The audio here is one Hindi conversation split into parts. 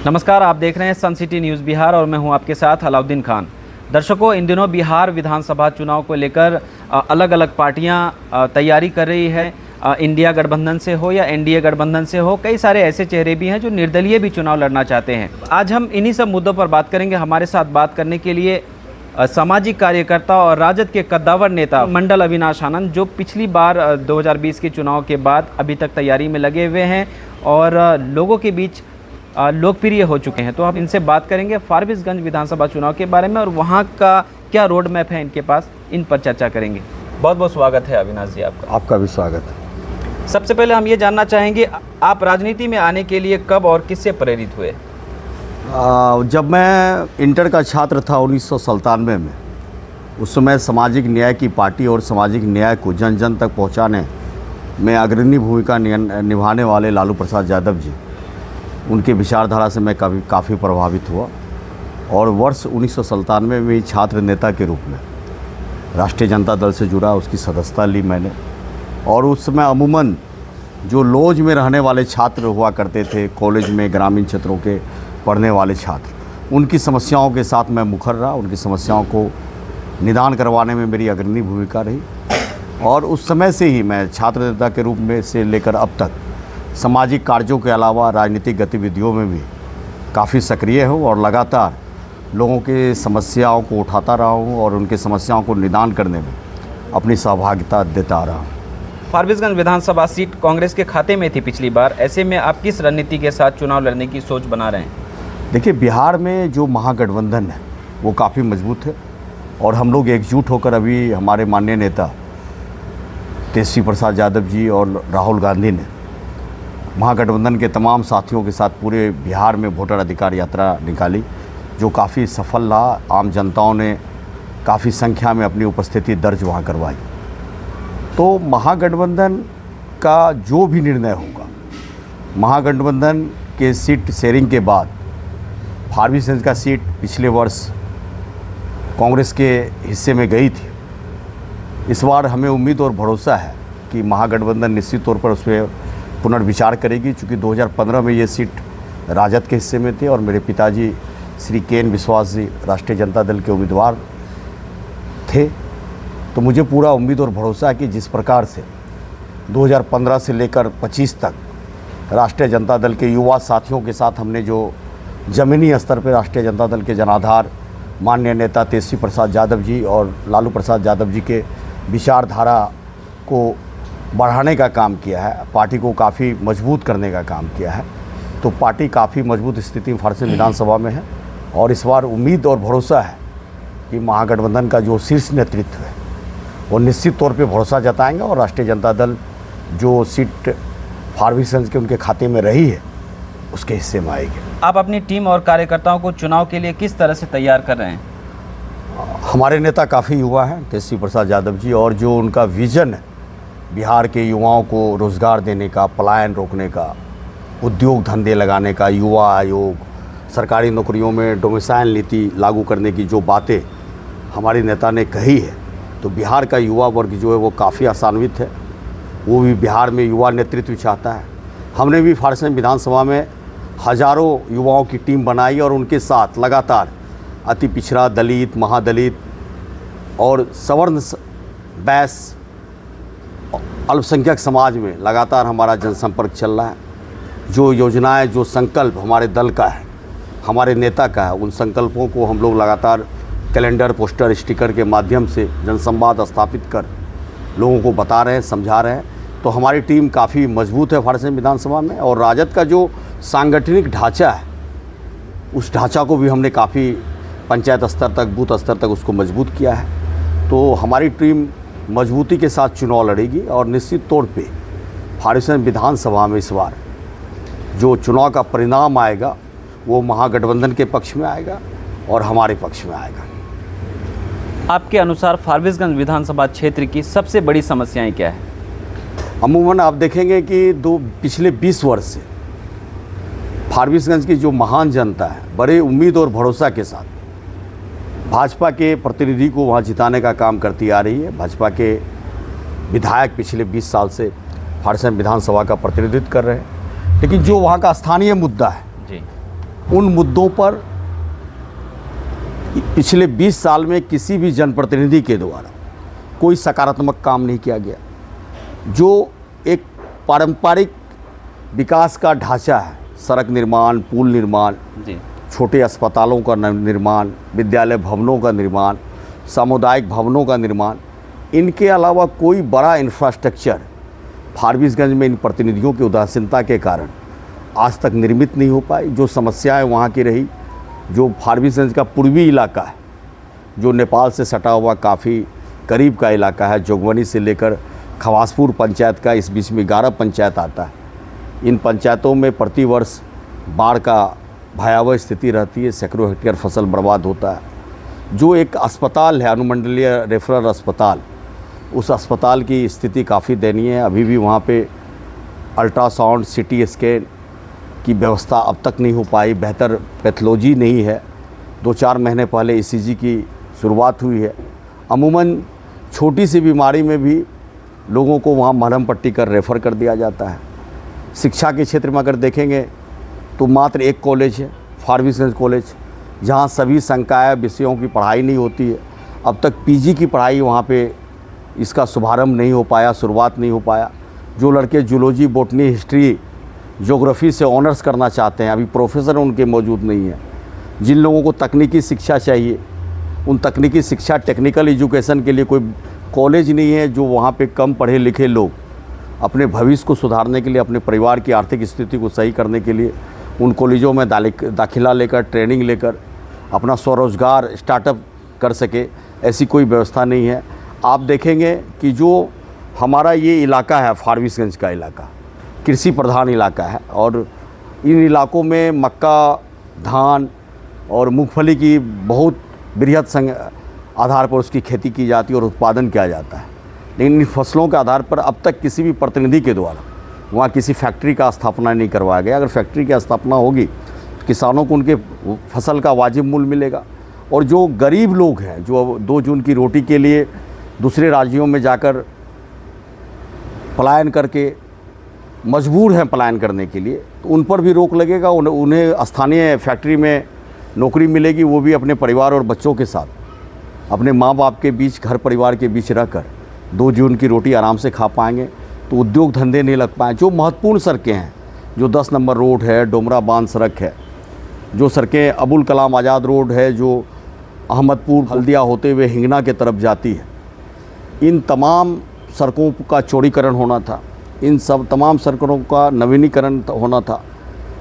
नमस्कार, आप देख रहे हैं सन सिटी न्यूज़ बिहार और मैं हूं आपके साथ अलाउद्दीन खान। दर्शकों, इन दिनों बिहार विधानसभा चुनाव को लेकर अलग अलग पार्टियां तैयारी कर रही है। इंडिया गठबंधन से हो या एनडीए गठबंधन से हो, कई सारे ऐसे चेहरे भी हैं जो निर्दलीय भी चुनाव लड़ना चाहते हैं। आज हम इन्हीं सब मुद्दों पर बात करेंगे। हमारे साथ बात करने के लिए सामाजिक कार्यकर्ता और राजद के कद्दावर नेता मंडल अविनाश आनंद, जो पिछली बार 2020 के चुनाव के बाद अभी तक तैयारी में लगे हुए हैं और लोगों के बीच लोकप्रिय हो चुके हैं। तो हम इनसे बात करेंगे फारबिसगंज विधानसभा चुनाव के बारे में और वहाँ का क्या रोड मैप है इनके पास, इन पर चर्चा करेंगे। बहुत बहुत स्वागत है अविनाश जी आपका। आपका भी स्वागत है। सबसे पहले हम ये जानना चाहेंगे, आप राजनीति में आने के लिए कब और किससे प्रेरित हुए? जब मैं इंटर का छात्र था 1997 में, उस समय सामाजिक न्याय की पार्टी और सामाजिक न्याय को जन जन तक पहुंचाने में अग्रणी भूमिका निभाने वाले लालू प्रसाद यादव जी, उनके विचारधारा से मैं काफ़ी प्रभावित हुआ और वर्ष 1997 में छात्र नेता के रूप में राष्ट्रीय जनता दल से जुड़ा, उसकी सदस्यता ली मैंने। और उस समय अमूमन जो लॉज में रहने वाले छात्र हुआ करते थे, कॉलेज में ग्रामीण क्षेत्रों के पढ़ने वाले छात्र, उनकी समस्याओं के साथ मैं मुखर रहा। उनकी समस्याओं को निदान करवाने में मेरी अग्रणी भूमिका रही और उस समय से ही मैं छात्र नेता के रूप में से लेकर अब तक सामाजिक कार्यों के अलावा राजनीतिक गतिविधियों में भी काफ़ी सक्रिय हूँ और लगातार लोगों के समस्याओं को उठाता रहा हूँ और उनके समस्याओं को निदान करने में अपनी सहभागिता देता रहा हूँ। फारबिसगंज विधानसभा सीट कांग्रेस के खाते में थी पिछली बार, ऐसे में आप किस रणनीति के साथ चुनाव लड़ने की सोच बना रहे हैं? देखिए, बिहार में जो महागठबंधन है वो काफ़ी मजबूत है और हम लोग एकजुट होकर अभी हमारे माननीय नेता तेजस्वी प्रसाद यादव जी और राहुल गांधी ने महागठबंधन के तमाम साथियों के साथ पूरे बिहार में वोटर अधिकार यात्रा निकाली, जो काफ़ी सफल रहा। आम जनताओं ने काफ़ी संख्या में अपनी उपस्थिति दर्ज वहाँ करवाई। तो महागठबंधन का जो भी निर्णय होगा, महागठबंधन के सीट शेयरिंग के बाद फारबिसगंज का सीट पिछले वर्ष कांग्रेस के हिस्से में गई थी। इस बार हमें उम्मीद और भरोसा है कि महागठबंधन निश्चित तौर पर उस पर पुनर्विचार करेगी, चूँकि 2015 में ये सीट राजद के हिस्से में थी और मेरे पिताजी श्री केन विश्वास जी राष्ट्रीय जनता दल के उम्मीदवार थे। तो मुझे पूरा उम्मीद और भरोसा है कि जिस प्रकार से 2015 से लेकर 25 तक राष्ट्रीय जनता दल के युवा साथियों के साथ हमने जो ज़मीनी स्तर पर राष्ट्रीय जनता दल के जनाधार माननीय नेता तेजस्वी प्रसाद यादव जी और लालू प्रसाद यादव जी के विचारधारा को बढ़ाने का काम किया है, पार्टी को काफ़ी मजबूत करने का काम किया है, तो पार्टी काफ़ी मजबूत स्थिति में फारबिसगंज विधानसभा में है। और इस बार उम्मीद और भरोसा है कि महागठबंधन का जो शीर्ष नेतृत्व है वो निश्चित तौर पे भरोसा जताएंगे और राष्ट्रीय जनता दल जो सीट फारबिसगंज के उनके खाते में रही है उसके हिस्से में आएगी। आप अपनी टीम और कार्यकर्ताओं को चुनाव के लिए किस तरह से तैयार कर रहे हैं? हमारे नेता काफ़ी युवा हैं, तेजस्वी प्रसाद यादव जी, और जो उनका विज़न है बिहार के युवाओं को रोज़गार देने का, पलायन रोकने का, उद्योग धंधे लगाने का, युवा आयोग, सरकारी नौकरियों में डोमिसाइल नीति लागू करने की जो बातें हमारे नेता ने कही है, तो बिहार का युवा वर्ग जो है वो काफ़ी आशान्वित है। वो भी बिहार में युवा नेतृत्व चाहता है। हमने भी फारबिसगंज विधानसभा में हज़ारों युवाओं की टीम बनाई और उनके साथ लगातार अति पिछड़ा, दलित, महादलित और सवर्ण, बैस, अल्पसंख्यक समाज में लगातार हमारा जनसंपर्क चल रहा है। जो योजनाएं, जो संकल्प हमारे दल का है, हमारे नेता का है, उन संकल्पों को हम लोग लगातार कैलेंडर, पोस्टर, स्टिकर के माध्यम से जनसंवाद स्थापित कर लोगों को बता रहे हैं, समझा रहे हैं। तो हमारी टीम काफ़ी मजबूत है फारबिसगंज विधानसभा में और राजद का जो सांगठनिक ढांचा है उस ढांचा को भी हमने काफ़ी पंचायत स्तर तक, बूथ स्तर तक उसको मजबूत किया है। तो हमारी टीम मजबूती के साथ चुनाव लड़ेगी और निश्चित तौर पे फारबिसगंज विधानसभा में इस बार जो चुनाव का परिणाम आएगा वो महागठबंधन के पक्ष में आएगा और हमारे पक्ष में आएगा। आपके अनुसार फारबिसगंज विधानसभा क्षेत्र की सबसे बड़ी समस्याएं क्या है? अमूमन आप देखेंगे कि पिछले 20 वर्ष से फारबिसगंज की जो महान जनता है बड़े उम्मीद और भरोसा के साथ भाजपा के प्रतिनिधि को वहाँ जिताने का काम करती आ रही है। भाजपा के विधायक पिछले 20 साल से फारबिसगंज विधानसभा का प्रतिनिधित्व कर रहे हैं, लेकिन जो वहाँ का स्थानीय मुद्दा है जी, उन मुद्दों पर पिछले 20 साल में किसी भी जनप्रतिनिधि के द्वारा कोई सकारात्मक काम नहीं किया गया। जो एक पारंपरिक विकास का ढांचा है, सड़क निर्माण, पुल निर्माण, छोटे अस्पतालों का निर्माण, विद्यालय भवनों का निर्माण, सामुदायिक भवनों का निर्माण, इनके अलावा कोई बड़ा इंफ्रास्ट्रक्चर फारबिसगंज में इन प्रतिनिधियों की उदासीनता के कारण आज तक निर्मित नहीं हो पाई। जो समस्याएं वहाँ की रही, जो फारबिसगंज का पूर्वी इलाका है, जो नेपाल से सटा हुआ काफ़ी करीब का इलाका है, जोगबनी से लेकर खवासपुर पंचायत का इस बीच में 11 पंचायत आता है। इन पंचायतों में प्रतिवर्ष बाढ़ का भयावह स्थिति रहती है, सैकड़ों हेक्टेयर फसल बर्बाद होता है। जो एक अस्पताल है, अनुमंडलीय रेफरल अस्पताल, उस अस्पताल की स्थिति काफ़ी दयनीय है। अभी भी वहाँ पे अल्ट्रासाउंड, सिटी स्कैन की व्यवस्था अब तक नहीं हो पाई, बेहतर पैथोलॉजी नहीं है। 2-4 महीने पहले ECG की शुरुआत हुई है। अमूमन छोटी सी बीमारी में भी लोगों को वहाँ मरहम पट्टी कर रेफ़र कर दिया जाता है। शिक्षा के क्षेत्र में अगर देखेंगे तो मात्र एक कॉलेज है, फारबिसगंज कॉलेज, जहाँ सभी संकाय विषयों की पढ़ाई नहीं होती है। अब तक PG की पढ़ाई वहाँ पे इसका शुभारंभ नहीं हो पाया, शुरुआत नहीं हो पाया। जो लड़के जूलॉजी, बॉटनी, हिस्ट्री, ज्योग्राफी से ऑनर्स करना चाहते हैं, अभी प्रोफेसर उनके मौजूद नहीं है। जिन लोगों को तकनीकी शिक्षा चाहिए, उन तकनीकी शिक्षा, टेक्निकल एजुकेशन के लिए कोई कॉलेज नहीं है। जो वहाँ पे कम पढ़े लिखे लोग अपने भविष्य को सुधारने के लिए, अपने परिवार की आर्थिक स्थिति को सही करने के लिए उन कॉलेजों में दाखिला लेकर, ट्रेनिंग लेकर अपना स्वरोजगार स्टार्टअप कर सके, ऐसी कोई व्यवस्था नहीं है। आप देखेंगे कि जो हमारा ये इलाका है, फारबिसगंज का इलाका कृषि प्रधान इलाका है, और इन इलाकों में मक्का, धान और मूंगफली की बहुत बृहद आधार पर उसकी खेती की जाती है और उत्पादन किया जाता है। लेकिन इन फसलों के आधार पर अब तक किसी भी प्रतिनिधि के द्वारा वहाँ किसी फैक्ट्री का स्थापना नहीं करवाया गया। अगर फैक्ट्री की स्थापना होगी तो किसानों को उनके फसल का वाजिब मूल्य मिलेगा। और जो गरीब लोग हैं, जो 2 जून की रोटी के लिए दूसरे राज्यों में जाकर पलायन करके मजबूर हैं पलायन करने के लिए, तो उन पर भी रोक लगेगा। उन्हें स्थानीय फैक्ट्री में नौकरी मिलेगी, वो भी अपने परिवार और बच्चों के साथ, अपने माँ बाप के बीच, घर परिवार के बीच रहकर 2 जून की रोटी आराम से खा पाएंगे। तो उद्योग धंधे नहीं लग पाए। जो महत्वपूर्ण सड़कें हैं, जो 10 नंबर रोड है, डोमरा बांध सड़क है, जो सड़कें अबुल कलाम आज़ाद रोड है, जो अहमदपुर हल्दिया होते हुए हिंगना के तरफ जाती है, इन तमाम सड़कों का चौड़ीकरण होना था। इन सब तमाम सड़कों का नवीनीकरण होना था।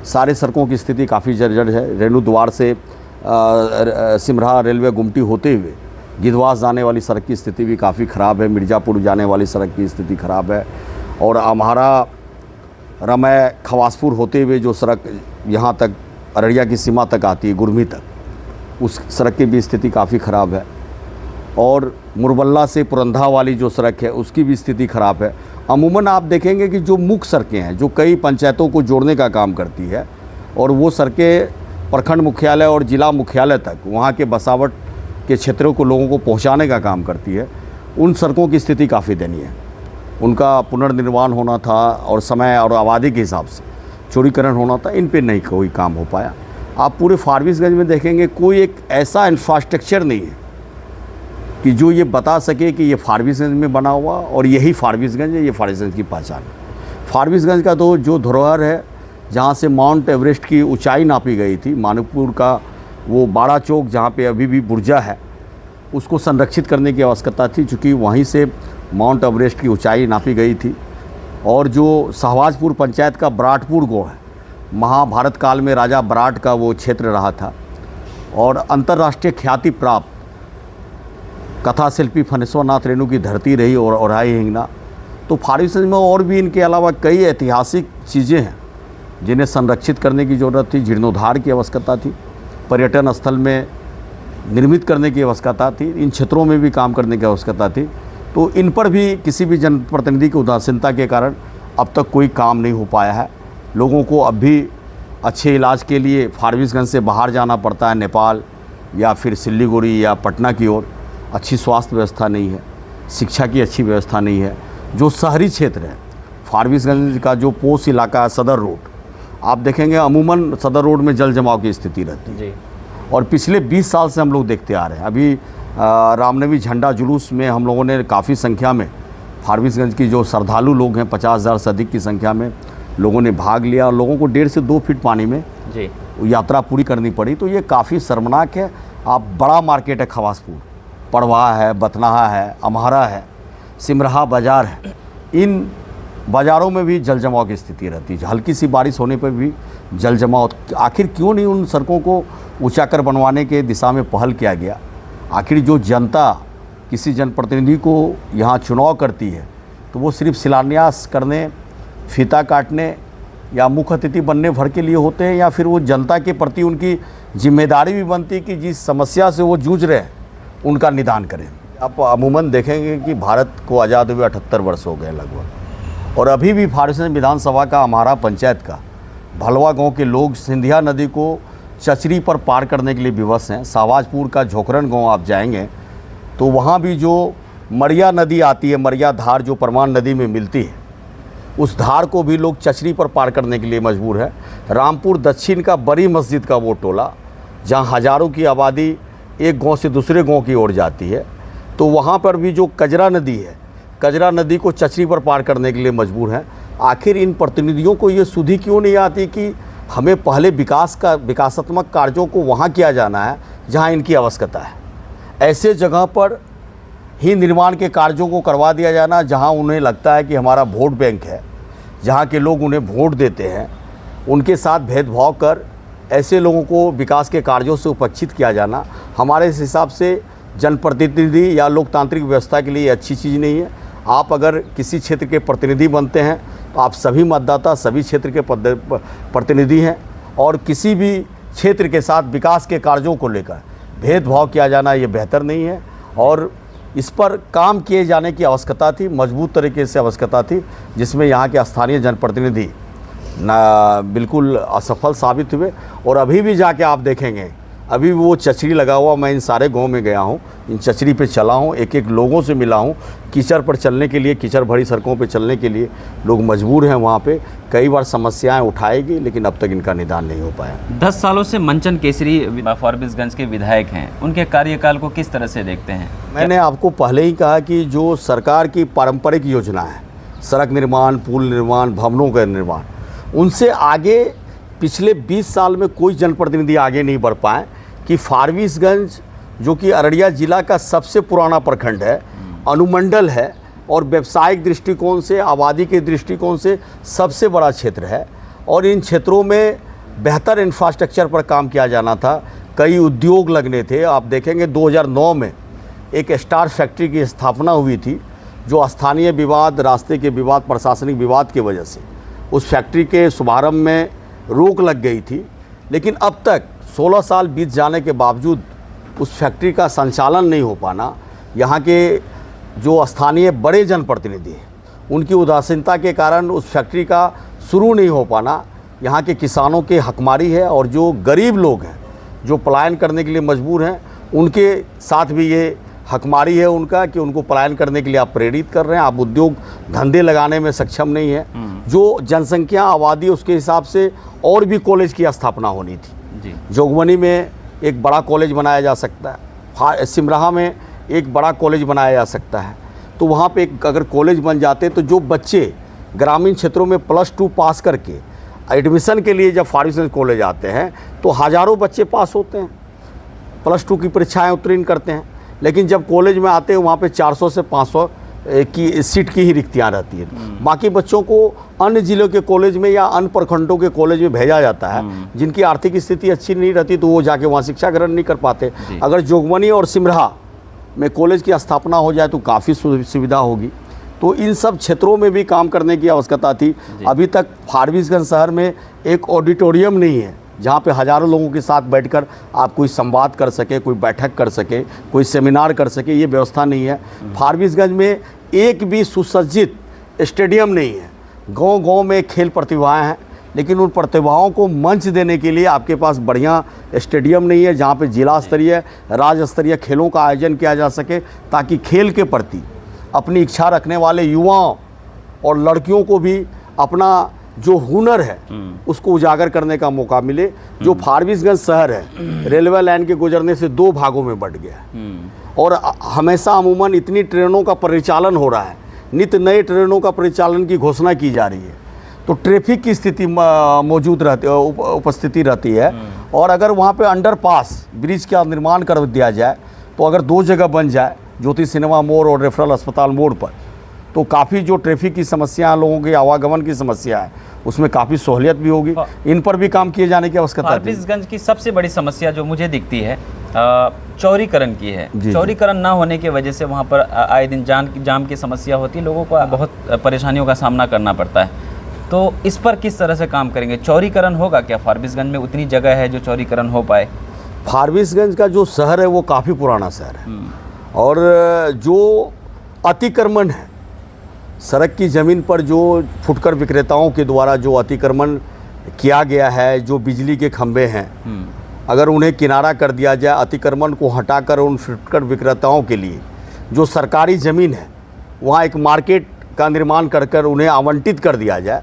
सारे सड़कों की स्थिति काफ़ी जर्जर है। रेणु द्वार से सिमरा रेलवे गुमटी होते हुए गिद्धवास जाने वाली सड़क की स्थिति भी काफ़ी ख़राब है। मिर्ज़ापुर जाने वाली सड़क की स्थिति ख़राब है। और हमारा रमय खवासपुर होते हुए जो सड़क यहाँ तक अररिया की सीमा तक आती है, गुरमी तक, उस सड़क की भी स्थिति काफ़ी ख़राब है। और मुरबल्ला से पुरंधा वाली जो सड़क है, उसकी भी स्थिति ख़राब है। अमूमन आप देखेंगे कि जो मुख्य सड़कें हैं, जो कई पंचायतों को जोड़ने का काम करती है, और वो सड़कें प्रखंड मुख्यालय और ज़िला मुख्यालय तक, वहाँ के बसावट के क्षेत्रों को लोगों को पहुँचाने का काम करती है, उन सड़कों की स्थिति काफ़ी दयनीय है। उनका पुनर्निर्माण होना था और समय और आबादी के हिसाब से चौड़ीकरण होना था, इन पे नहीं कोई काम हो पाया। आप पूरे फारबिसगंज में देखेंगे कोई एक ऐसा इंफ्रास्ट्रक्चर नहीं है कि जो ये बता सके कि ये फारबिसगंज में बना हुआ और यही फारबिसगंज है, ये फारबिसगंज की पहचान है। फारबिसगंज का तो जो धरोहर है, जहाँ से माउंट एवरेस्ट की ऊंचाई नापी गई थी, मानकपुर का वो बाड़ा चौक जहाँ पे अभी भी बुर्जा है, उसको संरक्षित करने की आवश्यकता थी, चूँकि वहीं से माउंट एवरेस्ट की ऊंचाई नापी गई थी। और जो शाहबाजपुर पंचायत का बराटपुर गाँव है, महाभारत काल में राजा बराट का वो क्षेत्र रहा था। और अंतर्राष्ट्रीय ख्याति प्राप्त कथा शिल्पी फनेश्वरनाथ रेणु की धरती रही और ओराई हिंगना। तो फारबिसगंज में और भी इनके अलावा कई ऐतिहासिक चीज़ें हैं जिन्हें संरक्षित करने की ज़रूरत थी, जीर्णोद्धार की आवश्यकता थी, पर्यटन स्थल में निर्मित करने की आवश्यकता थी, इन क्षेत्रों में भी काम करने की आवश्यकता थी। तो इन पर भी किसी भी जनप्रतिनिधि की उदासीनता के कारण अब तक कोई काम नहीं हो पाया है। लोगों को अब भी अच्छे इलाज के लिए फारबिसगंज से बाहर जाना पड़ता है, नेपाल या फिर सिल्लीगुड़ी या पटना की ओर। अच्छी स्वास्थ्य व्यवस्था नहीं है, शिक्षा की अच्छी व्यवस्था नहीं है। जो शहरी क्षेत्र है, फारबिसगंज का जो पोस्ट इलाका है, सदर रोड, आप देखेंगे अमूमन सदर रोड में जल जमाव की स्थिति रहती है जी। और पिछले 20 साल से हम लोग देखते आ रहे हैं। अभी रामनवमी झंडा जुलूस में हम लोगों ने काफ़ी संख्या में फारबिसगंज की जो श्रद्धालु लोग हैं 50,000 से अधिक की संख्या में लोगों ने भाग लिया और लोगों को 1.5 से 2 फीट पानी में जी यात्रा पूरी करनी पड़ी। तो ये काफ़ी शर्मनाक है। आप बड़ा मार्केट है खवासपुर, पड़वा है, बतनाहा है, अम्हारा है, सिमरहा बाज़ार है, इन बाज़ारों में भी जल जमाव की स्थिति रहती है। हल्की सी बारिश होने पर भी जल जमाव। आखिर क्यों नहीं उन सड़कों को ऊंचाकर बनवाने के दिशा में पहल किया गया? आखिर जो जनता किसी जनप्रतिनिधि को यहाँ चुनाव करती है तो वो सिर्फ शिलान्यास करने, फीता काटने या मुख्य अतिथि बनने भर के लिए होते हैं, या फिर वो जनता के प्रति उनकी जिम्मेदारी भी बनती है कि जिस समस्या से वो जूझ रहे हैं उनका निदान करें। आप अमूमन देखेंगे कि भारत को आज़ाद हुए 78 वर्ष हो गए लगभग, और अभी भी फारबिसगंज विधानसभा का अम्हारा पंचायत का भलवा गांव के लोग सिंधिया नदी को चचरी पर पार करने के लिए विवश हैं। शाहबाजपुर का झोकरन गांव आप जाएंगे तो वहाँ भी जो मरिया नदी आती है, मरिया धार जो परमान नदी में मिलती है, उस धार को भी लोग चचरी पर पार करने के लिए मजबूर है। रामपुर दक्षिण का बड़ी मस्जिद का वो टोला जहाँ हज़ारों की आबादी एक गांव से दूसरे गांव की ओर जाती है, तो वहाँ पर भी जो कजरा नदी है, कजरा नदी को चचरी पर पार करने के लिए मजबूर हैं। आखिर इन प्रतिनिधियों को ये सुधि क्यों नहीं आती कि हमें पहले विकासात्मक कार्यों को वहाँ किया जाना है जहाँ इनकी आवश्यकता है। ऐसे जगह पर ही निर्माण के कार्यों को करवा दिया जाना जहाँ उन्हें लगता है कि हमारा वोट बैंक है, जहाँ के लोग उन्हें वोट देते हैं, उनके साथ भेदभाव कर ऐसे लोगों को विकास के कार्यों से उपेक्षित किया जाना हमारे इस हिसाब से जनप्रतिनिधि या लोकतांत्रिक व्यवस्था के लिए अच्छी चीज़ नहीं है। आप अगर किसी क्षेत्र के प्रतिनिधि बनते हैं तो आप सभी मतदाता सभी क्षेत्र के प्रतिनिधि हैं, और किसी भी क्षेत्र के साथ विकास के कार्यों को लेकर भेदभाव किया जाना ये बेहतर नहीं है, और इस पर काम किए जाने की आवश्यकता थी, मजबूत तरीके से आवश्यकता थी, जिसमें यहाँ के स्थानीय जनप्रतिनिधि ना बिल्कुल असफल साबित हुए। और अभी भी जाके आप देखेंगे अभी वो चचरी लगा हुआ, मैं इन सारे गांव में गया हूँ, इन चचरी पे चला हूँ, एक एक लोगों से मिला हूँ। कीचड़ पर चलने के लिए, कीचड़ भरी सड़कों पे चलने के लिए लोग मजबूर हैं। वहाँ पे कई बार समस्याएं उठाएगी, लेकिन अब तक इनका निदान नहीं हो पाया। 10 सालों से मंचन केसरी फारबिसगंज के विधायक हैं, उनके कार्यकाल को किस तरह से देखते हैं? मैंने आपको पहले ही कहा कि जो सरकार की पारंपरिक योजना है, सड़क निर्माण, पुल निर्माण, भवनों का निर्माण, उनसे आगे पिछले 20 साल में कोई जनप्रतिनिधि आगे नहीं बढ़ पाए कि फारबिसगंज जो कि अररिया जिला का सबसे पुराना प्रखंड है, अनुमंडल है, और व्यावसायिक दृष्टिकोण से, आबादी के दृष्टिकोण से सबसे बड़ा क्षेत्र है, और इन क्षेत्रों में बेहतर इंफ्रास्ट्रक्चर पर काम किया जाना था। कई उद्योग लगने थे। आप देखेंगे 2009 में एक स्टार फैक्ट्री की स्थापना हुई थी, जो स्थानीय विवाद, रास्ते के विवाद, प्रशासनिक विवाद की वजह से उस फैक्ट्री के शुभारंभ में रोक लग गई थी। लेकिन अब तक 16 साल बीत जाने के बावजूद उस फैक्ट्री का संचालन नहीं हो पाना, यहाँ के जो स्थानीय बड़े जनप्रतिनिधि हैं उनकी उदासीनता के कारण उस फैक्ट्री का शुरू नहीं हो पाना, यहाँ के किसानों के हकमारी है। और जो गरीब लोग हैं जो पलायन करने के लिए मजबूर हैं, उनके साथ भी ये हकमारी है उनका कि उनको पलायन करने के लिए आप प्रेरित कर रहे हैं। आप उद्योग धंधे लगाने में सक्षम नहीं है। जो जनसंख्या, आबादी, उसके हिसाब से और भी कॉलेज की स्थापना होनी थी। जोगबनी में एक बड़ा कॉलेज बनाया जा सकता है, सिमराहा में एक बड़ा कॉलेज बनाया जा सकता है। तो वहाँ पे अगर कॉलेज बन जाते तो जो बच्चे ग्रामीण क्षेत्रों में +2 पास करके एडमिशन के लिए जब फारबिसगंज कॉलेज आते हैं तो हज़ारों बच्चे पास होते हैं, +2 की परीक्षाएं उत्तीर्ण करते हैं। लेकिन जब कॉलेज में आते हैं वहाँ पे 400 से 500 की सीट की ही रिक्तियाँ रहती है। बाकी बच्चों को अन्य जिलों के कॉलेज में या अन्य प्रखंडों के कॉलेज में भेजा जाता है, जिनकी आर्थिक स्थिति अच्छी नहीं रहती, तो वो जाके वहाँ शिक्षा ग्रहण नहीं कर पाते। अगर जोगबनी और सिमराहा में कॉलेज की स्थापना हो जाए तो काफ़ी सुविधा होगी। तो इन सब क्षेत्रों में भी काम करने की आवश्यकता थी। अभी तक फारबिसगंज शहर में एक ऑडिटोरियम नहीं है जहाँ पे हज़ारों लोगों के साथ बैठकर आप कोई संवाद कर सके, कोई बैठक कर सके, कोई सेमिनार कर सके, ये व्यवस्था नहीं है। फारबिसगंज में एक भी सुसज्जित स्टेडियम नहीं है। गांव-गांव में खेल प्रतिभाएं हैं, लेकिन उन प्रतिभाओं को मंच देने के लिए आपके पास बढ़िया स्टेडियम नहीं है जहाँ पे जिला स्तरीय, राज्य स्तरीय खेलों का आयोजन किया जा सके, ताकि खेल के प्रति अपनी इच्छा रखने वाले युवाओं और लड़कियों को भी अपना जो हुनर है उसको उजागर करने का मौका मिले। जो फारबिसगंज शहर है रेलवे लाइन के गुजरने से 2 भागों में बंट गया है और हमेशा अमूमन इतनी ट्रेनों का परिचालन हो रहा है, नित्य नए ट्रेनों का परिचालन की घोषणा की जा रही है, तो ट्रैफिक की स्थिति मौजूद रहती उपस्थिति रहती है। और अगर वहाँ पे अंडरपास ब्रिज का निर्माण कर दिया जाए तो अगर 2 जगह बन जाए, ज्योति सिनेमा मोड़ और रेफरल अस्पताल मोड़ पर, तो काफ़ी जो ट्रैफिक की समस्या, लोगों के आवागमन की समस्या है, उसमें काफ़ी सहूलियत भी होगी। इन पर भी काम किए जाने की आवश्यकता है। फारबिसगंज की सबसे बड़ी समस्या जो मुझे दिखती है चौड़ीकरण की है। चौड़ीकरण ना होने की वजह से वहाँ पर आए दिन जाम की समस्या होती है, लोगों को बहुत परेशानियों का सामना करना पड़ता है। तो इस पर किस तरह से काम करेंगे? चौड़ीकरण होगा क्या? फारबिसगंज में उतनी जगह है जो चौड़ीकरण हो पाए? फारबिसगंज का जो शहर है वो काफ़ी पुराना शहर है और जो अतिक्रमण है, सड़क की ज़मीन पर जो फुटकर विक्रेताओं के द्वारा जो अतिक्रमण किया गया है, जो बिजली के खंभे हैं, अगर उन्हें किनारा कर दिया जाए, अतिक्रमण को हटाकर उन फुटकर विक्रेताओं के लिए जो सरकारी ज़मीन है वहाँ एक मार्केट का निर्माण कर कर उन्हें आवंटित कर दिया जाए,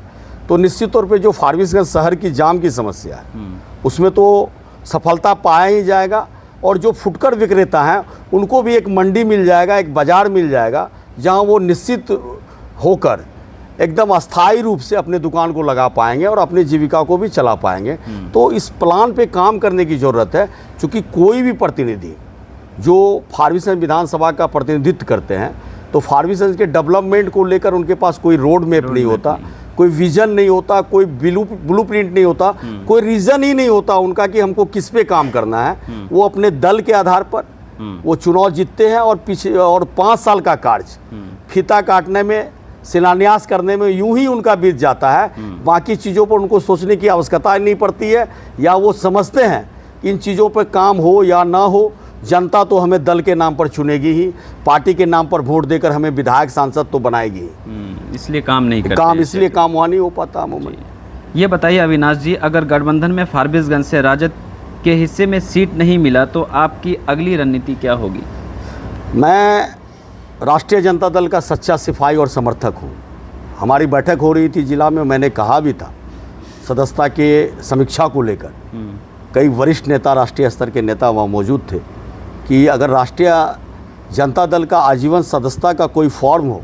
तो निश्चित तौर पे जो फारबिसगंज शहर की जाम की समस्या है उसमें तो सफलता पाया ही जाएगा। और जो फुटकर विक्रेता हैं उनको भी एक मंडी मिल जाएगा, एक बाज़ार मिल जाएगा, जहाँ वो निश्चित होकर एकदम अस्थायी रूप से अपने दुकान को लगा पाएंगे और अपनी जीविका को भी चला पाएंगे। तो इस प्लान पे काम करने की ज़रूरत है, क्योंकि कोई भी प्रतिनिधि जो फारबिसगंज विधानसभा का प्रतिनिधित्व करते हैं तो फारबिसगंज के डेवलपमेंट को लेकर उनके पास कोई रोड मैप नहीं होता, कोई विजन नहीं होता, कोई ब्लूप्रिंट नहीं होता, कोई रीज़न ही नहीं होता उनका कि हमको किस पे काम करना है। वो अपने दल के आधार पर वो चुनाव जीतते हैं और पीछे और 5 साल का कार्य फीता काटने में, शिलान्यास करने में यूं ही उनका बीत जाता है। बाकी चीज़ों पर उनको सोचने की आवश्यकता नहीं पड़ती है, या वो समझते हैं कि इन चीज़ों पर काम हो या ना हो, जनता तो हमें दल के नाम पर चुनेगी ही, पार्टी के नाम पर वोट देकर हमें विधायक सांसद तो बनाएगी, इसलिए काम नहीं करते। इसलिए काम वहाँ नहीं हो पाता। ये बताइए अविनाश जी, अगर गठबंधन में फारबिसगंज से राजद के हिस्से में सीट नहीं मिला तो आपकी अगली रणनीति क्या होगी? मैं राष्ट्रीय जनता दल का सच्चा सिपाही और समर्थक हूँ। हमारी बैठक हो रही थी जिला में, मैंने कहा भी था सदस्यता के समीक्षा को लेकर, कई वरिष्ठ नेता, राष्ट्रीय स्तर के नेता वहाँ मौजूद थे, कि अगर राष्ट्रीय जनता दल का आजीवन सदस्यता का कोई फॉर्म हो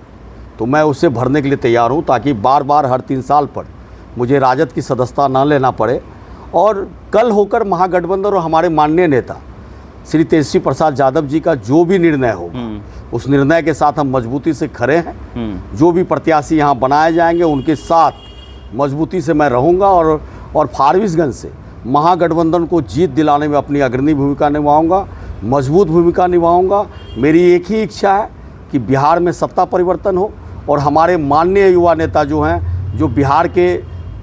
तो मैं उसे भरने के लिए तैयार हूँ, ताकि बार बार हर 3 साल पर मुझे राजद की सदस्यता ना लेना पड़े। और कल होकर महागठबंधन और हमारे माननीय नेता श्री तेजस्वी प्रसाद यादव जी का जो भी निर्णय होगा उस निर्णय के साथ हम मजबूती से खड़े हैं। जो भी प्रत्याशी यहाँ बनाए जाएंगे उनके साथ मजबूती से मैं रहूँगा और फारबिसगंज से महागठबंधन को जीत दिलाने में अपनी अग्रणी भूमिका निभाऊंगा, मजबूत भूमिका निभाऊंगा। मेरी एक ही इच्छा है कि बिहार में सत्ता परिवर्तन हो और हमारे माननीय युवा नेता जो हैं, जो बिहार के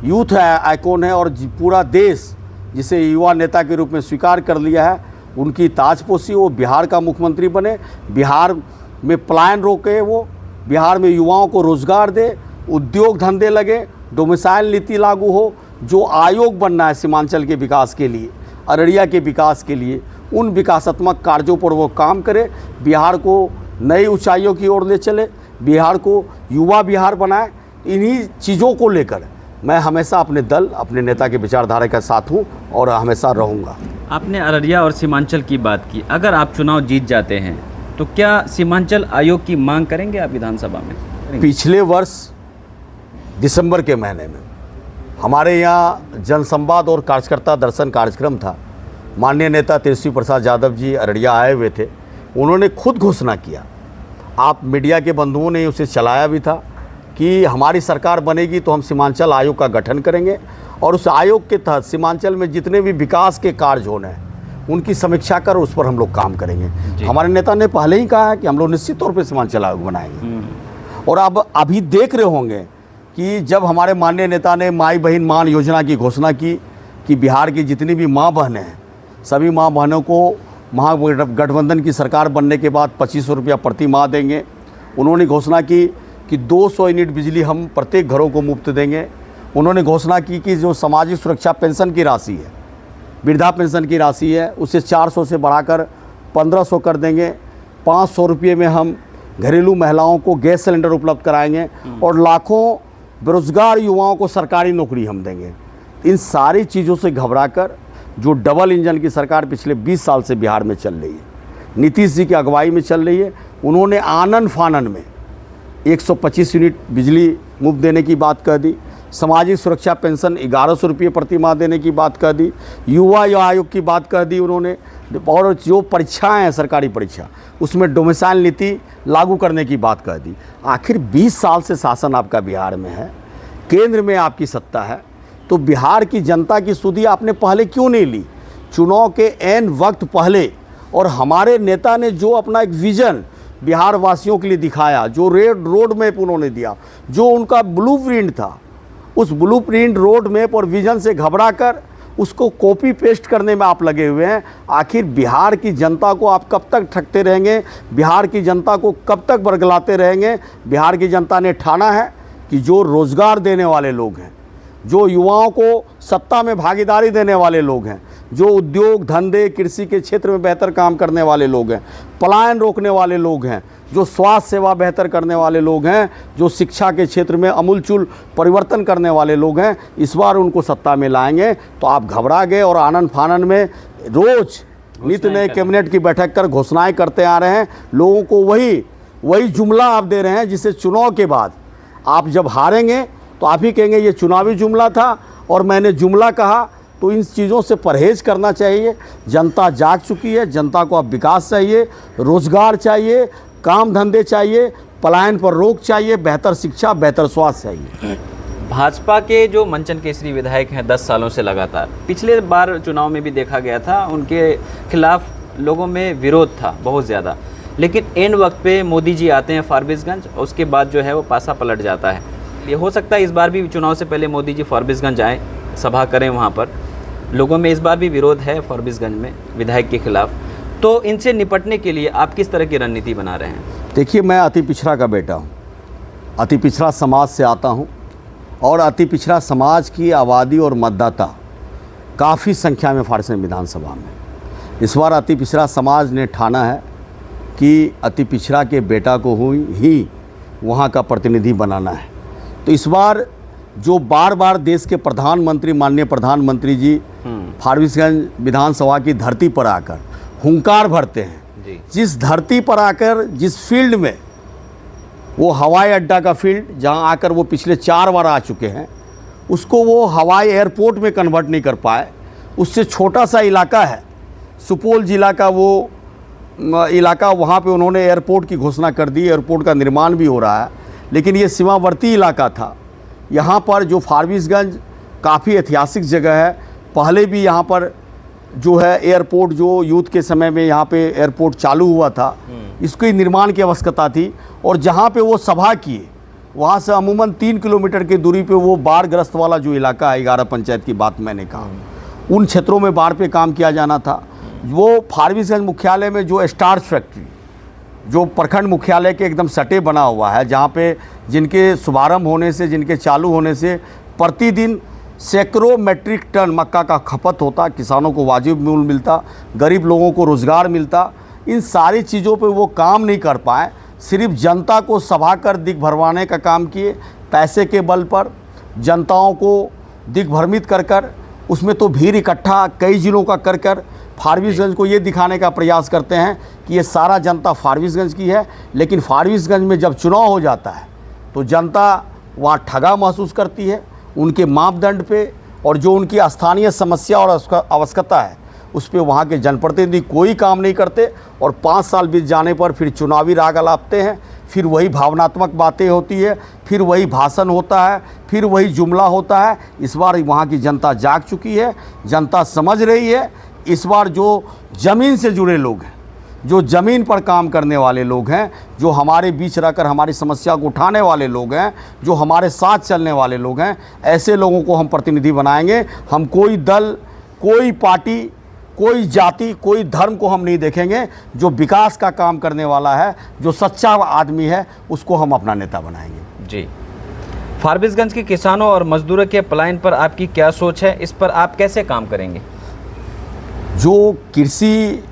यूथ आइकॉन है और पूरा देश जिसे युवा नेता के रूप में स्वीकार कर लिया है, उनकी ताजपोशी, वो बिहार का मुख्यमंत्री बने, बिहार में पलायन रोके, वो बिहार में युवाओं को रोजगार दे, उद्योग धंधे लगे, डोमिसाइल नीति लागू हो, जो आयोग बनना है सीमांचल के विकास के लिए, अररिया के विकास के लिए, उन विकासात्मक कार्यों पर वो काम करे, बिहार को नई ऊंचाइयों की ओर ले चले, बिहार को युवा बिहार बनाए। इन्हीं चीज़ों को लेकर मैं हमेशा अपने दल, अपने नेता के विचारधारा के साथ हूँ और हमेशा रहूँगा। आपने अररिया और सीमांचल की बात की, अगर आप चुनाव जीत जाते हैं तो क्या सीमांचल आयोग की मांग करेंगे आप विधानसभा में? पिछले वर्ष दिसंबर के महीने में हमारे यहाँ जनसंवाद और कार्यकर्ता दर्शन कार्यक्रम था। माननीय नेता तेजस्वी प्रसाद यादव जी अररिया आए हुए थे। उन्होंने खुद घोषणा किया, आप मीडिया के बंधुओं ने उसे चलाया भी था, कि हमारी सरकार बनेगी तो हम सीमांचल आयोग का गठन करेंगे और उस आयोग के तहत सीमांचल में जितने भी विकास के कार्य होने हैं उनकी समीक्षा कर उस पर हम लोग काम करेंगे। हमारे नेता ने पहले ही कहा है कि हम लोग निश्चित तौर पर सीमांचल आयोग बनाएंगे। और अब अभी देख रहे होंगे कि जब हमारे माननीय नेता ने माई बहन मान योजना की घोषणा की कि बिहार की जितनी भी माँ बहनें हैं, सभी माँ बहनों को महागठबंधन की सरकार बनने के बाद 2500 रुपया प्रति माह देंगे। उन्होंने घोषणा की कि 200 यूनिट बिजली हम प्रत्येक घरों को मुफ्त देंगे। उन्होंने घोषणा की कि जो सामाजिक सुरक्षा पेंशन की राशि है, वृद्धा पेंशन की राशि है, उसे 400 से बढ़ाकर 1500 कर देंगे। 500 रुपये में हम घरेलू महिलाओं को गैस सिलेंडर उपलब्ध कराएंगे और लाखों बेरोजगार युवाओं को सरकारी नौकरी हम देंगे। इन सारी चीज़ों से घबराकर जो डबल इंजन की सरकार पिछले 20 साल से बिहार में चल रही है, नीतीश जी की अगुवाई में चल रही है, उन्होंने आनन फानन में 125 यूनिट बिजली मुफ्त देने की बात कह दी, सामाजिक सुरक्षा पेंशन 1100 रुपये प्रति माह देने की बात कह दी, युवा आयोग की बात कह दी उन्होंने, और जो परीक्षाएं हैं सरकारी परीक्षा उसमें डोमिसाइल नीति लागू करने की बात कह दी। आखिर 20 साल से शासन आपका बिहार में है, केंद्र में आपकी सत्ता है, तो बिहार की जनता की सुधि आपने पहले क्यों नहीं ली? चुनाव के ऐन वक्त पहले, और हमारे नेता ने जो अपना एक विज़न बिहार वासियों के लिए दिखाया, जो रोड मैप उन्होंने दिया, जो उनका ब्लूप्रिंट था, उस ब्लूप्रिंट रोड मैप और विज़न से घबराकर उसको कॉपी पेस्ट करने में आप लगे हुए हैं। आखिर बिहार की जनता को आप कब तक ठगते रहेंगे? बिहार की जनता को कब तक बरगलाते रहेंगे? बिहार की जनता ने ठाना है कि जो रोज़गार देने वाले लोग हैं, जो युवाओं को सत्ता में भागीदारी देने वाले लोग हैं, जो उद्योग धंधे कृषि के क्षेत्र में बेहतर काम करने वाले लोग हैं, पलायन रोकने वाले लोग हैं, जो स्वास्थ्य सेवा बेहतर करने वाले लोग हैं, जो शिक्षा के क्षेत्र में अमूलचूल परिवर्तन करने वाले लोग हैं, इस बार उनको सत्ता में लाएंगे। तो आप घबरा गए और आनन फानन में रोज नित्य नए कैबिनेट की बैठक कर घोषणाएं करते आ रहे हैं। लोगों को वही जुमला आप दे रहे हैं जिसे चुनाव के बाद आप जब हारेंगे तो आप ही कहेंगे ये चुनावी जुमला था और मैंने जुमला कहा। तो इन चीज़ों से परहेज़ करना चाहिए। जनता जाग चुकी है, जनता को अब विकास चाहिए, रोज़गार चाहिए, काम धंधे चाहिए, पलायन पर रोक चाहिए, बेहतर शिक्षा, बेहतर स्वास्थ्य चाहिए। भाजपा के जो मंचन केसरी विधायक हैं 10 सालों से लगातार, पिछले बार चुनाव में भी देखा गया था, उनके खिलाफ लोगों में विरोध था बहुत ज़्यादा, लेकिन एन वक्त पे मोदी जी आते हैं फारबिसगंज, उसके बाद जो है वो पासा पलट जाता है। ये हो सकता है इस बार भी चुनाव से पहले मोदी जी फारबिसगंज आएँ, सभा करें वहाँ पर। लोगों में इस बार भी विरोध है फारबिसगंज में विधायक के खिलाफ, तो इनसे निपटने के लिए आप किस तरह की रणनीति बना रहे हैं? देखिए, मैं अति पिछड़ा का बेटा हूँ, अति पिछड़ा समाज से आता हूँ, और अति पिछड़ा समाज की आबादी और मतदाता काफ़ी संख्या में फारबिसगंज विधानसभा में। इस बार अति पिछड़ा समाज ने ठाना है कि अति पिछड़ा के बेटा को ही वहाँ का प्रतिनिधि बनाना है। तो इस बार जो बार बार देश के प्रधानमंत्री, माननीय प्रधानमंत्री जी फारबिसगंज विधानसभा की धरती पर आकर हुंकार भरते हैं, जिस धरती पर आकर, जिस फील्ड में, वो हवाई अड्डा का फील्ड जहां आकर वो पिछले 4 बार आ चुके हैं, उसको वो हवाई एयरपोर्ट में कन्वर्ट नहीं कर पाए। उससे छोटा सा इलाका है सुपौल जिला का, वो इलाका, वहाँ पे उन्होंने एयरपोर्ट की घोषणा कर दी, एयरपोर्ट का निर्माण भी हो रहा है, लेकिन ये सीमावर्ती इलाका था। यहाँ पर जो फारबिसगंज काफ़ी ऐतिहासिक जगह है, पहले भी यहाँ पर जो है एयरपोर्ट, जो युद्ध के समय में यहाँ पे एयरपोर्ट चालू हुआ था, इसके निर्माण की आवश्यकता थी। और जहाँ पे वो सभा किए, वहाँ से अमूमन 3 किलोमीटर की दूरी पे वो बाढ़ग्रस्त वाला जो इलाका है, 11 पंचायत की बात मैंने कहा, उन क्षेत्रों में बाढ़ पे काम किया जाना था। वो फारबिसगंज मुख्यालय में जो स्टार्च फैक्ट्री, जो प्रखंड मुख्यालय के एकदम सटे बना हुआ है, जहाँ पे जिनके शुभारंभ होने से, जिनके चालू होने से प्रतिदिन सैकड़ों मेट्रिक टन मक्का का खपत होता, किसानों को वाजिब मूल्य मिलता, गरीब लोगों को रोज़गार मिलता। इन सारी चीज़ों पे वो काम नहीं कर पाए, सिर्फ जनता को सभा कर दिख भरवाने का काम किए। पैसे के बल पर जनताओं को दिग्भ्रमित कर कर, उसमें तो भीड़ इकट्ठा कई जिलों का कर कर फारबिसगंज को ये दिखाने का प्रयास करते हैं कि ये सारा जनता फारबिसगंज की है। लेकिन फारबिसगंज में जब चुनाव हो जाता है तो जनता वहाँ ठगा महसूस करती है उनके मापदंड पे, और जो उनकी स्थानीय समस्या और आवश्यकता है उस पर वहाँ के जनप्रतिनिधि कोई काम नहीं करते। और 5 साल बीत जाने पर फिर चुनावी राग अलापते हैं, फिर वही भावनात्मक बातें होती है, फिर वही भाषण होता है, फिर वही जुमला होता है। इस बार वहाँ की जनता जाग चुकी है, जनता समझ रही है। इस बार जो ज़मीन से जुड़े लोग हैं, जो ज़मीन पर काम करने वाले लोग हैं, जो हमारे बीच रहकर हमारी समस्या को उठाने वाले लोग हैं, जो हमारे साथ चलने वाले लोग हैं, ऐसे लोगों को हम प्रतिनिधि बनाएंगे। हम कोई दल, कोई पार्टी, कोई जाति, कोई धर्म को हम नहीं देखेंगे। जो विकास का काम करने वाला है, जो सच्चा आदमी है, उसको हम अपना नेता बनाएंगे। जी, फारबिसगंज के किसानों और मजदूरों के पलायन पर आपकी क्या सोच है? इस पर आप कैसे काम करेंगे? जो कृषि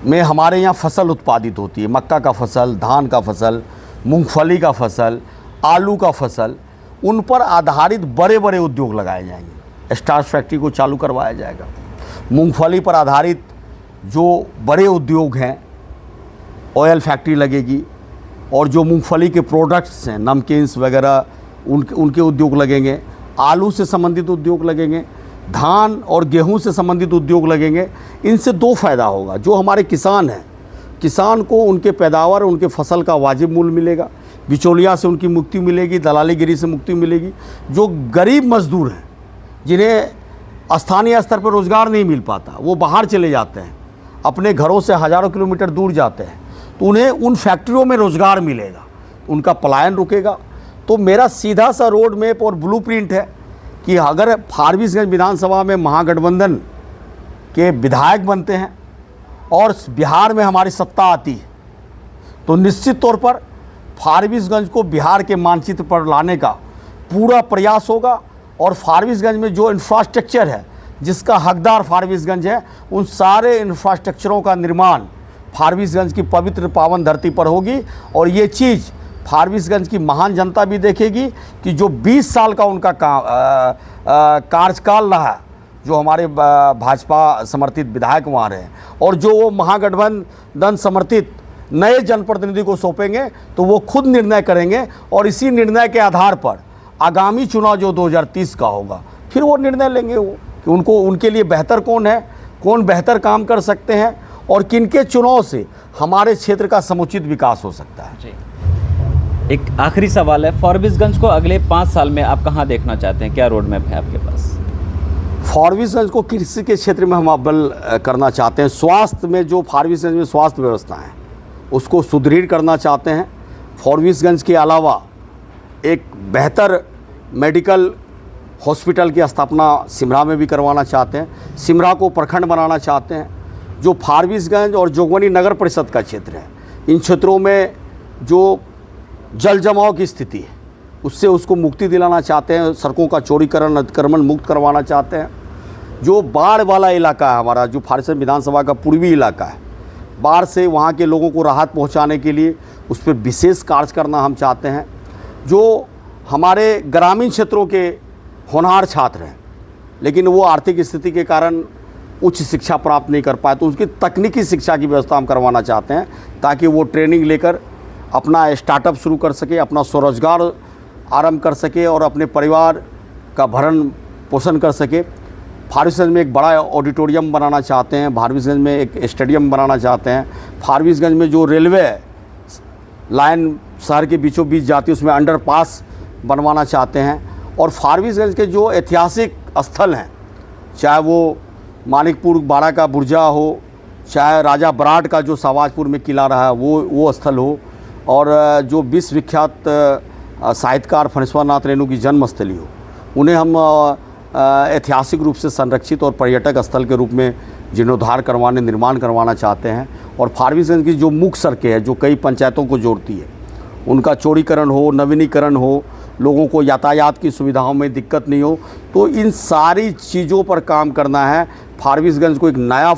में हमारे यहाँ फसल उत्पादित होती है, मक्का का फसल, धान का फसल, मूंगफली का फसल, आलू का फसल, उन पर आधारित बड़े बड़े उद्योग लगाए जाएंगे। स्टार्च फैक्ट्री को चालू करवाया जाएगा। मूंगफली पर आधारित जो बड़े उद्योग हैं, ऑयल फैक्ट्री लगेगी, और जो मूंगफली के प्रोडक्ट्स हैं, नमकीन्स वगैरह, उनके उद्योग लगेंगे। आलू से संबंधित उद्योग लगेंगे, धान और गेहूं से संबंधित उद्योग लगेंगे। इनसे दो फ़ायदा होगा। जो हमारे किसान हैं, किसान को उनके पैदावार, उनके फसल का वाजिब मूल्य मिलेगा, बिचौलिया से उनकी मुक्ति मिलेगी, दलालीगिरी से मुक्ति मिलेगी। जो गरीब मजदूर हैं, जिन्हें स्थानीय स्तर पर रोज़गार नहीं मिल पाता, वो बाहर चले जाते हैं, अपने घरों से हज़ारों किलोमीटर दूर जाते हैं, तो उन्हें उन फैक्ट्रियों में रोज़गार मिलेगा, उनका पलायन रुकेगा। तो मेरा सीधा सा रोड मैप और ब्लूप्रिंट है कि अगर फारबिसगंज विधानसभा में महागठबंधन के विधायक बनते हैं और बिहार में हमारी सत्ता आती है, तो निश्चित तौर पर फारबिसगंज को बिहार के मानचित्र पर लाने का पूरा प्रयास होगा। और फारबिसगंज में जो इंफ्रास्ट्रक्चर है, जिसका हकदार फारबिसगंज है, उन सारे इंफ्रास्ट्रक्चरों का निर्माण फारबिसगंज की पवित्र पावन धरती पर होगी। और ये चीज़ फारबिसगंज की महान जनता भी देखेगी कि जो 20 साल का उनका कार्यकाल रहा, जो हमारे भाजपा समर्थित विधायक वहाँ रहे, और जो वो महागठबंधन समर्थित नए जनप्रतिनिधि को सौंपेंगे, तो वो खुद निर्णय करेंगे। और इसी निर्णय के आधार पर आगामी चुनाव जो 2030 का होगा, फिर वो निर्णय लेंगे वो कि उनके लिए बेहतर कौन है, कौन बेहतर काम कर सकते हैं, और किनके चुनाव से हमारे क्षेत्र का समुचित विकास हो सकता है। जी, एक आखिरी सवाल है, फारबिसगंज को अगले 5 साल में आप कहाँ देखना चाहते हैं? क्या रोड मैप है आपके पास? फारबिसगंज को कृषि के क्षेत्र में हम अव्वल करना चाहते हैं। स्वास्थ्य में जो फारबिसगंज में स्वास्थ्य व्यवस्था है, उसको सुदृढ़ करना चाहते हैं। फारबिसगंज के अलावा एक बेहतर मेडिकल हॉस्पिटल की स्थापना सिमरा में भी करवाना चाहते हैं। सिमरा को प्रखंड बनाना चाहते हैं। जो फारबिसगंज और जोगबनी नगर परिषद का क्षेत्र है, इन क्षेत्रों में जो जल जमाव की स्थिति है, उससे उसको मुक्ति दिलाना चाहते हैं। सड़कों का चौड़ीकरण, अतिक्रमण मुक्त करवाना चाहते हैं। जो बाढ़ वाला इलाका है हमारा, जो फारबिसगंज विधानसभा का पूर्वी इलाका है, बाढ़ से वहाँ के लोगों को राहत पहुँचाने के लिए उस पर विशेष कार्य करना हम चाहते हैं। जो हमारे ग्रामीण क्षेत्रों के होनहार छात्र हैं, लेकिन वो आर्थिक स्थिति के कारण उच्च शिक्षा प्राप्त नहीं कर पाए, तो उसकी तकनीकी शिक्षा की व्यवस्था हम करवाना चाहते हैं, ताकि वो ट्रेनिंग लेकर अपना स्टार्टअप शुरू कर सके, अपना स्वरोजगार आरंभ कर सके और अपने परिवार का भरण पोषण कर सके। फारबिसगंज में एक बड़ा ऑडिटोरियम बनाना चाहते हैं। फारबिसगंज में एक स्टेडियम बनाना चाहते हैं। फारबिसगंज में जो रेलवे लाइन शहर के बीचों बीच जाती है, उसमें अंडरपास बनवाना चाहते हैं। और फारबिसगंज के जो ऐतिहासिक स्थल हैं, चाहे वो मानिकपुर बाड़ा का बुर्जा हो, चाहे राजा बराड का जो सवाजपुर में किला रहा है वो स्थल हो, और जो विश्व विख्यात साहित्यकार फणीश्वर नाथ रेणु की जन्मस्थली हो, उन्हें हम ऐतिहासिक रूप से संरक्षित और पर्यटक स्थल के रूप में जीर्णोद्धार करवाने, निर्माण करवाना चाहते हैं। और फारबिसगंज की जो मुख्य सड़कें हैं, जो कई पंचायतों को जोड़ती है, उनका चौड़ीकरण हो, नवीनीकरण हो, लोगों को यातायात की सुविधाओं में दिक्कत नहीं हो। तो इन सारी चीज़ों पर काम करना है। फारबिसगंज को एक नया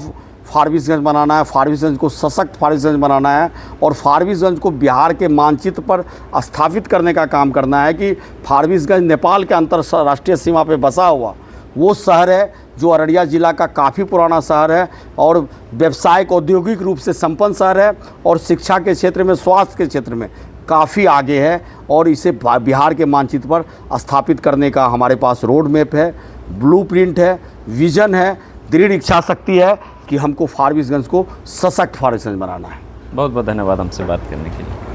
फारबिसगंज बनाना है, फारबिसगंज को सशक्त फारबिसगंज बनाना है, और फारबिसगंज को बिहार के मानचित्र पर स्थापित करने का काम करना है कि फारबिसगंज नेपाल के अंतर्राष्ट्रीय सीमा पर बसा हुआ वो शहर है, जो अररिया जिला का काफ़ी पुराना शहर है, और व्यावसायिक औद्योगिक रूप से संपन्न शहर है, और शिक्षा के क्षेत्र में, स्वास्थ्य के क्षेत्र में काफ़ी आगे है। और इसे बिहार के मानचित्र पर स्थापित करने का हमारे पास रोड मैप है, ब्लूप्रिंट है, विज़न है, दृढ़ इच्छा शक्ति है कि हमको फारबिसगंज को सशक्त फारबिसगंज बनाना है। बहुत बहुत धन्यवाद हमसे बात करने के लिए।